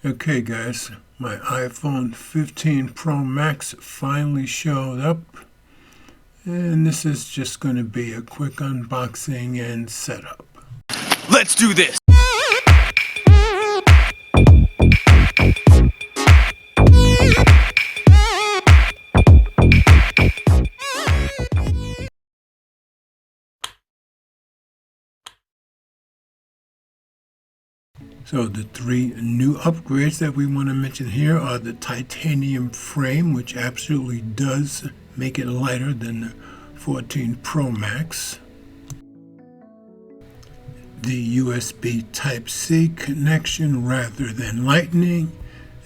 Okay guys, my iPhone 15 Pro Max finally showed up, and this is just going to be a quick unboxing and setup. Let's do this! So the three new upgrades that we want to mention here are the titanium frame, which absolutely does make it lighter than the 14 Pro Max. The USB Type-C connection rather than Lightning.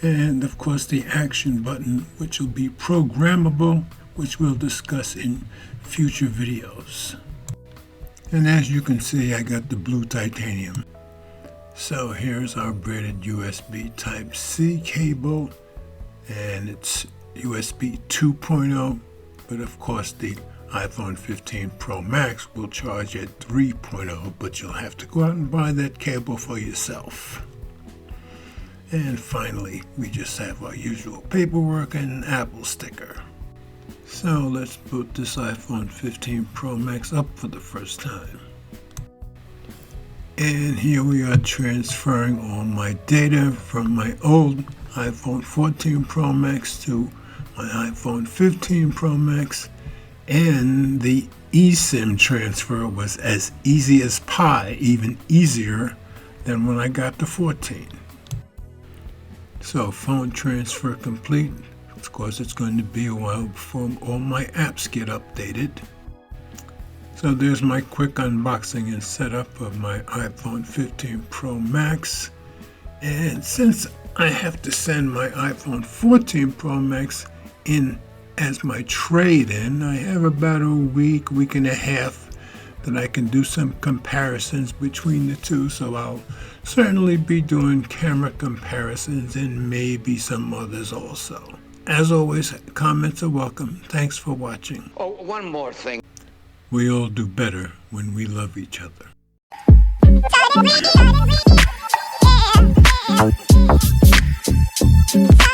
And of course the action button, which will be programmable, which we'll discuss in future videos. And as you can see, I got the blue titanium. So here's our braided USB Type-C cable, and it's USB 2.0, but of course the iPhone 15 Pro Max will charge at 3.0, but you'll have to go out and buy that cable for yourself. And finally, we just have our usual paperwork and an Apple sticker. So let's boot this iPhone 15 Pro Max up for the first time. And here we are transferring all my data from my old iPhone 14 Pro Max to my iPhone 15 Pro Max. And the eSIM transfer was as easy as pie, even easier than when I got the 14. So phone transfer complete. Of course, it's going to be a while before all my apps get updated. So there's my quick unboxing and setup of my iPhone 15 Pro Max. And since I have to send my iPhone 14 Pro Max in as my trade-in, I have about a week and a half that I can do some comparisons between the two. So I'll certainly be doing camera comparisons and maybe some others also. As always, comments are welcome. Thanks for watching. Oh, one more thing. We all do better when we love each other. Yeah.